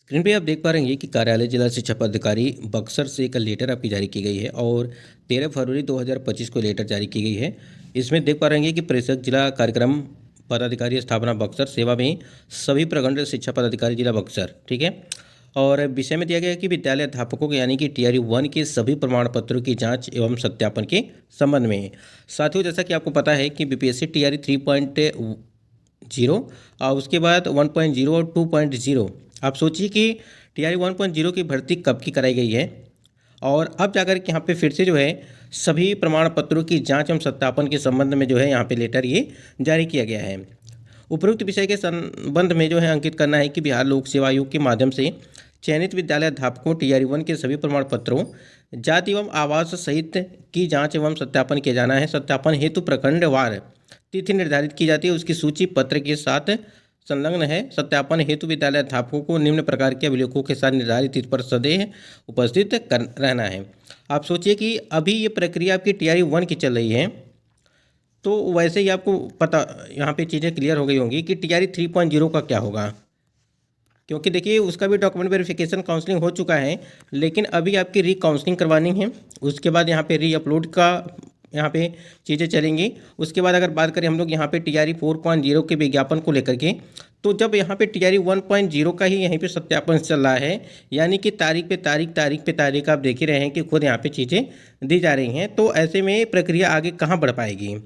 Screen पे आप देख पा रहे हैं कि कार्यालय जिला शिक्षा पदाधिकारी बक्सर से एक लेटर आपकी जारी की गई है और 13 फरवरी 2025 को लेटर जारी की गई है। इसमें देख पा रहे हैं कि प्रेषक जिला कार्यक्रम पदाधिकारी स्थापना बक्सर सेवा में सभी प्रखंड शिक्षा पदाधिकारी जिला बक्सर, ठीक है। और विषय में दिया गया है कि विद्यालय अध्यापकों के यानी कि टीआरई 1 के सभी प्रमाण पत्रों की जांच एवं सत्यापन के संबंध में। साथियों, जैसा कि आपको पता है कि बीपीएससी टीआरई 3.0 और उसके बाद 1.0 और 2.0। आप सोचिए कि टीआरई 1.0 की भर्ती कब की कराई गई है और अब जाकर के यहाँ पे फिर से जो है सभी प्रमाण पत्रों की जांच एवं सत्यापन के संबंध में जो है यहाँ पे लेटर ये जारी किया गया है। उपरोक्त विषय के संबंध में जो है अंकित करना है कि बिहार लोक सेवा आयोग के माध्यम से चयनित विद्यालय अध्यापकों टीआरई 1 के सभी प्रमाण पत्रों, जाति एवं आवास सहित की जांच एवं सत्यापन किया जाना है। सत्यापन हेतु प्रखंडवार तिथि निर्धारित की जाती है, उसकी सूची पत्र के साथ संलग्न है। सत्यापन हेतु विद्यालय अध्यापकों को निम्न प्रकार के अभिलेखों के साथ निर्धारित तिथि पर सदैह उपस्थित रहना है। आप सोचिए कि अभी ये प्रक्रिया आपकी टीआरई 1 की चल रही है, तो वैसे ही आपको पता यहाँ पे चीज़ें क्लियर हो गई होंगी कि टीआरई 3.0 का क्या होगा, क्योंकि देखिए उसका भी डॉक्यूमेंट वेरिफिकेशन काउंसलिंग हो चुका है, लेकिन अभी आपकी री काउंसलिंग करवानी है। उसके बाद यहाँ पे री अपलोड का यहाँ पे चीज़ें चलेंगी। उसके बाद अगर बात करें हम लोग यहाँ पे टीआरई 4.0 के विज्ञापन को लेकर के, तो जब यहाँ पे टीआरई 1.0 का ही यहीं पे सत्यापन चल रहा है, यानी कि तारीख पे तारीख आप देख ही रहे हैं कि खुद यहाँ पे चीज़ें दी जा रही हैं, तो ऐसे में प्रक्रिया आगे कहाँ बढ़ पाएगी।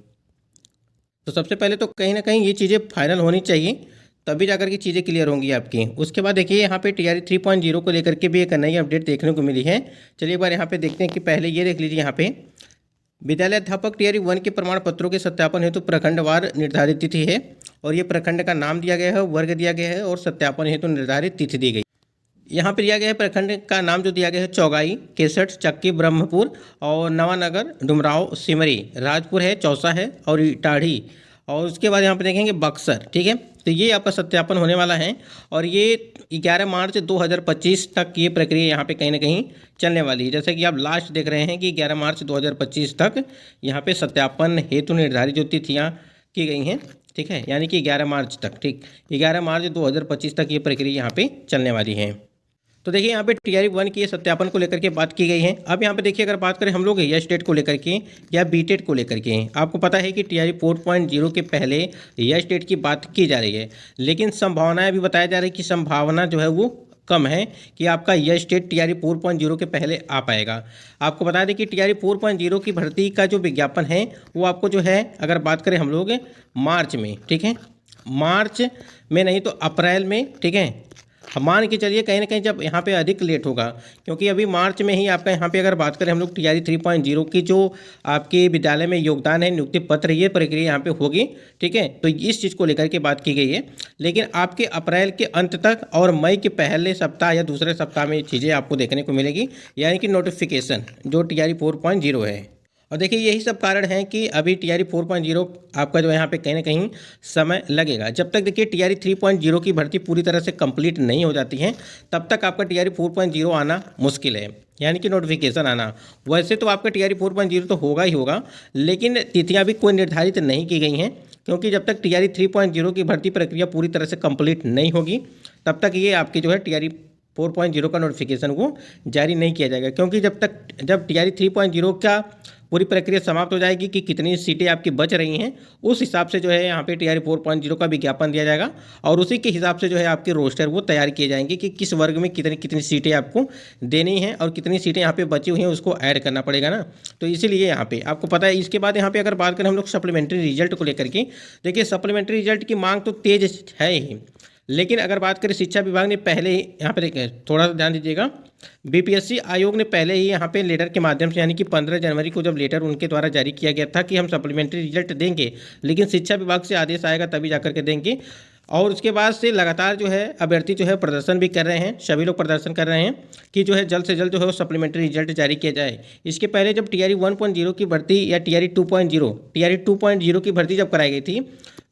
तो सबसे पहले तो कहीं ना कहीं ये चीज़ें फाइनल होनी चाहिए, तभी जाकर के चीज़ें क्लियर होंगी आपकी। उसके बाद देखिए यहाँ पे टीआरई 3.0 को लेकर के भी एक नई अपडेट देखने को मिली है। चलिए एक बार यहाँ पे देखते हैं कि पहले ये देख लीजिए, यहाँ पे विद्यालय अध्यापक टीआरई 1 के प्रमाण पत्रों के सत्यापन हेतु प्रखंडवार निर्धारित तिथि है और ये प्रखंड का नाम दिया गया है, वर्ग दिया गया है और सत्यापन हेतु निर्धारित तिथि दी गई। यहाँ पर दिया गया है प्रखंड का नाम जो दिया गया है चौगाई, केसठ, चक्की, ब्रह्मपुर और नवानगर, डुमराव, सिमरी, राजपुर है, चौसा है और इटाढ़ी, और उसके बाद यहाँ पे देखेंगे बक्सर, ठीक है। तो ये आपका सत्यापन होने वाला है और ये 11 मार्च 2025 तक ये प्रक्रिया यहाँ पे कहीं ना कहीं चलने वाली है। जैसे कि आप लास्ट देख रहे हैं कि 11 मार्च 2025 तक यहाँ पे सत्यापन हेतु निर्धारित जो तिथियाँ की गई हैं, ठीक है, यानी कि 11 मार्च तक, ठीक, 11 मार्च 2025 तक ये प्रक्रिया यहाँ पे चलने वाली है। तो देखिए यहाँ पे टीआरई 1 की सत्यापन को लेकर के बात की गई है। अब यहाँ पे देखिए अगर बात करें हम लोग यस टेट को लेकर के या बी टेट को लेकर के, आपको पता है कि टीआरई 4.0 के पहले यस टेट की बात की जा रही है, लेकिन संभावनाएं अभी बताया जा रहा है कि संभावना जो है वो कम है कि आपका यस टेट टीआरई 4.0 के पहले आ पाएगा। आपको बता दें कि टीआरई 4.0 की भर्ती का जो विज्ञापन है वो आपको जो है अगर बात करें हम लोग मार्च में, ठीक है, मार्च में नहीं तो अप्रैल में, ठीक है, मान के चलिए कहीं ना कहीं जब यहाँ पे अधिक लेट होगा, क्योंकि अभी मार्च में ही आपका यहाँ पे अगर बात करें हम लोग टीआरई 3.0 की जो आपके विद्यालय में योगदान है, नियुक्ति पत्र, ये प्रक्रिया यहाँ पे होगी, ठीक है। तो इस चीज़ को लेकर के बात की गई है, लेकिन आपके अप्रैल के अंत तक और मई के पहले सप्ताह या दूसरे सप्ताह में चीज़ें आपको देखने को मिलेगी, यानी कि नोटिफिकेशन जो टीआरई 4.0 है। और देखिए यही सब कारण है कि अभी टीआरई 4.0 आपका जो है यहाँ पे कहीं ना कहीं समय लगेगा। जब तक देखिए टीआरई 3.0 की भर्ती पूरी तरह से कंप्लीट नहीं हो जाती है, तब तक आपका टीआरई 4.0 आना मुश्किल है, यानी कि नोटिफिकेशन आना। वैसे तो आपका टीआरई 4.0 तो होगा ही होगा, लेकिन तिथियाँ भी कोई निर्धारित नहीं की गई हैं, क्योंकि जब तक टीआरई 3.0 की भर्ती प्रक्रिया पूरी तरह से कंप्लीट नहीं होगी, तब तक ये आपकी जो है टीआरई 4.0 का नोटिफिकेशन को जारी नहीं किया जाएगा। क्योंकि जब टीआरई 3.0 का पूरी प्रक्रिया समाप्त हो जाएगी कि कितनी सीटें आपकी बच रही हैं, उस हिसाब से जो है यहाँ पे टीआरई 4.0 का विज्ञापन दिया जाएगा और उसी के हिसाब से जो है आपके रोस्टर वो तैयार किए जाएंगे कि किस वर्ग में कितनी कितनी सीटें आपको देनी हैं और कितनी सीटें यहाँ पे बची हुई हैं उसको ऐड करना पड़ेगा ना। तो इसीलिए यहाँ पे आपको पता है। इसके बाद यहाँ पे अगर बात करें हम लोग सप्लीमेंट्री रिजल्ट को लेकर के, देखिए सप्लीमेंट्री रिजल्ट की मांग तो तेज है ही, लेकिन अगर बात करें शिक्षा विभाग ने पहले ही यहाँ पे देखिए थोड़ा सा ध्यान दीजिएगा, बीपीएससी आयोग ने पहले ही यहाँ पे लेटर के माध्यम से, यानी कि 15 जनवरी को जब लेटर उनके द्वारा जारी किया गया था कि हम सप्लीमेंट्री रिजल्ट देंगे, लेकिन शिक्षा विभाग से आदेश आएगा तभी जाकर के देंगे। और उसके बाद से लगातार जो है अभ्यर्थी जो है प्रदर्शन भी कर रहे हैं, सभी लोग प्रदर्शन कर रहे हैं कि जो है जल्द से जल्द जो है वो सप्लीमेंट्री रिजल्ट जारी किया जाए। इसके पहले जब टीआरई 1.0 की भर्ती या टीआरई 2.0 की भर्ती जब कराई गई थी,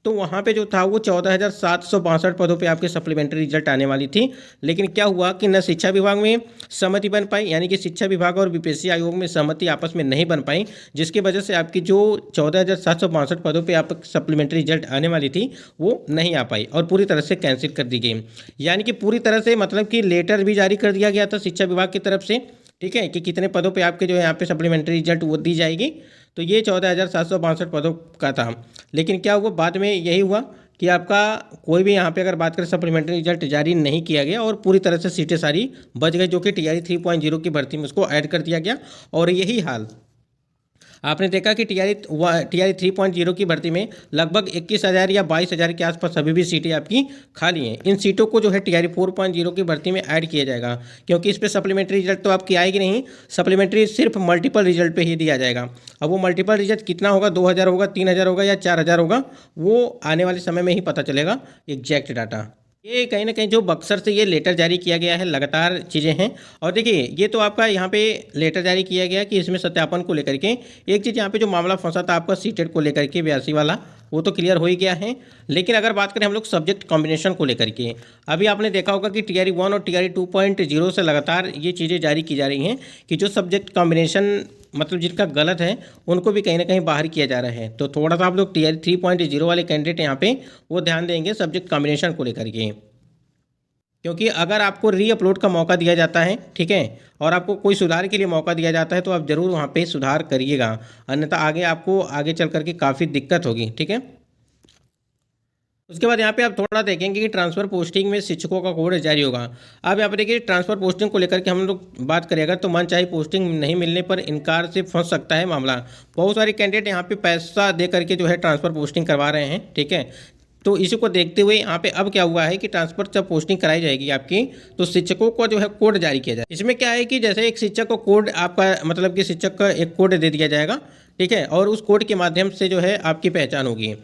तो वहाँ पे जो था वो 14,762 पदों पे आपके सप्लीमेंट्री रिजल्ट आने वाली थी। लेकिन क्या हुआ कि न शिक्षा विभाग में सहमति बन पाई, यानी कि शिक्षा विभाग और बीपीएससी आयोग में सहमति आपस में नहीं बन पाई, जिसकी वजह से आपकी जो 14,762 पदों पे आप सप्लीमेंट्री रिजल्ट आने वाली थी वो नहीं आ पाई और पूरी तरह से कैंसिल कर दी गई। यानी कि पूरी तरह से मतलब कि लेटर भी जारी कर दिया गया था शिक्षा विभाग की तरफ से, ठीक है, कि कितने पदों पे आपके जो है यहाँ पे सप्लीमेंट्री रिजल्ट वो दी जाएगी। तो ये 14,762 पदों का था। लेकिन क्या हुआ बाद में, यही हुआ कि आपका कोई भी यहाँ पे अगर बात करें सप्लीमेंट्री रिजल्ट जारी नहीं किया गया और पूरी तरह से सीटें सारी बच गई, जो कि टीआरई 3.0 की भर्ती में उसको ऐड कर दिया गया। और यही हाल आपने देखा कि टीआरई 3.0 की भर्ती में लगभग 21,000 या 22,000 के आसपास अभी भी सीटें आपकी खाली हैं। इन सीटों को जो है टीआरई 4.0 की भर्ती में ऐड किया जाएगा, क्योंकि इस पर सप्लीमेंट्री रिजल्ट तो आपकी आएगी नहीं, सप्लीमेंट्री सिर्फ मल्टीपल रिजल्ट पे ही दिया जाएगा। अब वो मल्टीपल रिजल्ट कितना होगा, 2,000 होगा, 3,000 होगा या 4,000 होगा, वो आने वाले समय में ही पता चलेगा एग्जैक्ट डाटा। ये कहीं ना कहीं जो बक्सर से ये लेटर जारी किया गया है, लगातार चीज़ें हैं। और देखिए ये तो आपका यहाँ पे लेटर जारी किया गया कि इसमें सत्यापन को लेकर के एक चीज़ यहाँ पे जो मामला फंसा था आपका सीटेट को लेकर के 82 वाला, वो तो क्लियर हो ही गया है। लेकिन अगर बात करें हम लोग सब्जेक्ट कॉम्बिनेशन को लेकर के, अभी आपने देखा होगा कि टीआरई 1 और टीआरई 2.0 से लगातार ये चीज़ें जारी की जा रही हैं कि जो सब्जेक्ट कॉम्बिनेशन मतलब जिनका गलत है उनको भी कहीं ना कहीं बाहर किया जा रहा है। तो थोड़ा सा आप लोग टीआरई 3.0 वाले कैंडिडेट यहाँ पे वो ध्यान देंगे सब्जेक्ट कॉम्बिनेशन को लेकर के, क्योंकि अगर आपको री अपलोड का मौका दिया जाता है, ठीक है, और आपको कोई सुधार के लिए मौका दिया जाता है तो आप ज़रूर वहाँ पे सुधार करिएगा, अन्यथा आगे आपको आगे चल करके काफ़ी दिक्कत होगी, ठीक है। उसके बाद यहाँ पे आप थोड़ा देखेंगे कि ट्रांसफ़र पोस्टिंग में शिक्षकों का कोड जारी होगा। अब यहाँ पे देखिए ट्रांसफ़र पोस्टिंग को लेकर के हम लोग बात करेंगे तो मनचाही पोस्टिंग नहीं मिलने पर इनकार से फंस सकता है मामला। बहुत सारे कैंडिडेट यहाँ पे पैसा दे करके जो है ट्रांसफ़र पोस्टिंग करवा रहे हैं, ठीक है। तो इसी को देखते हुए यहाँ पे अब क्या हुआ है कि ट्रांसफर जब पोस्टिंग कराई जाएगी आपकी, तो शिक्षकों को जो है कोड जारी किया जाए। इसमें क्या है कि जैसे एक शिक्षक को कोड आपका मतलब कि शिक्षक का एक कोड दे दिया जाएगा, ठीक है, और उस कोड के माध्यम से जो है आपकी पहचान होगी।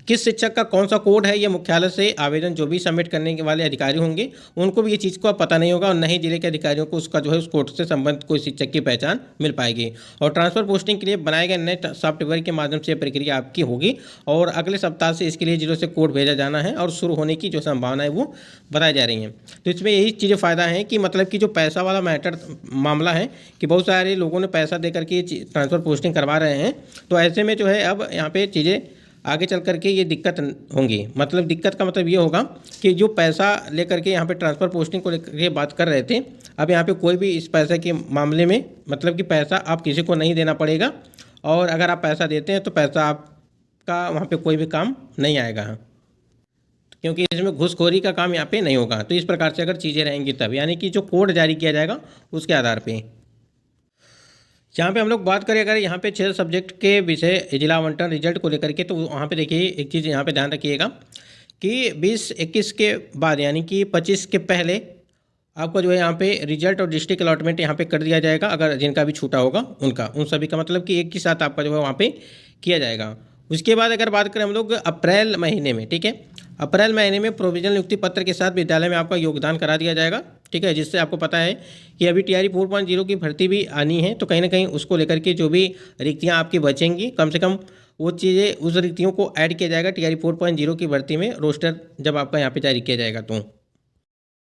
किस शिक्षक का कौन सा कोड है, ये मुख्यालय से आवेदन जो भी सबमिट करने के वाले अधिकारी होंगे उनको भी ये चीज़ को पता नहीं होगा, और न ही जिले के अधिकारियों को उसका जो है उस कोड से संबंधित कोई शिक्षक की पहचान मिल पाएगी। और ट्रांसफर पोस्टिंग के लिए बनाए गए नए सॉफ्टवेयर के माध्यम से प्रक्रिया आपकी होगी, और अगले सप्ताह से इसके लिए जिलों से कोड भेजा जाना है और शुरू होने की जो संभावना है वो बताई जा रही है। तो इसमें यही चीज़ें फ़ायदा है कि मतलब कि जो पैसा वाला मामला है कि बहुत सारे लोगों ने पैसा दे करके ट्रांसफ़र पोस्टिंग करवा रहे हैं, तो ऐसे में जो है अब यहाँ पे चीज़ें आगे चल करके ये दिक्कत होंगी। मतलब दिक्कत का मतलब ये होगा कि जो पैसा लेकर के यहाँ पे ट्रांसफ़र पोस्टिंग को लेकर के बात कर रहे थे, अब यहाँ पे कोई भी इस पैसे के मामले में मतलब कि पैसा आप किसी को नहीं देना पड़ेगा, और अगर आप पैसा देते हैं तो पैसा आपका वहाँ पे कोई भी काम नहीं आएगा, क्योंकि इसमें घूसखोरी का काम यहाँ पे नहीं होगा। तो इस प्रकार से अगर चीज़ें रहेंगी तब, यानी कि जो कोड जारी किया जाएगा उसके आधार पर। यहाँ पे हम लोग बात करें अगर यहाँ पे 6 सब्जेक्ट के विषय जिला आवंटन रिजल्ट को लेकर के, तो वहाँ पे देखिए एक चीज़ यहाँ पे ध्यान रखिएगा कि 20-21 के बाद यानी कि 25 के पहले आपका जो है यहाँ पे रिजल्ट और डिस्ट्रिक्ट अलॉटमेंट यहाँ पे कर दिया जाएगा। अगर जिनका भी छूटा होगा उनका, उन सभी का मतलब कि एक ही साथ आपका जो है वहाँ पे किया जाएगा। उसके बाद अगर बात करें हम लोग अप्रैल महीने में, ठीक है, अप्रैल महीने में प्रोविजनल नियुक्ति पत्र के साथ विद्यालय में आपका योगदान करा दिया जाएगा, ठीक है, जिससे आपको पता है कि अभी टीआरई 4.0 की भर्ती भी आनी है, तो कहीं ना कहीं उसको लेकर के जो भी रिक्तियाँ आपकी बचेंगी, कम से कम वो चीज़ें उस रिक्तियों को ऐड किया जाएगा टीआरई 4.0 की भर्ती में, रोस्टर जब आपका यहाँ पे जारी किया जाएगा तो।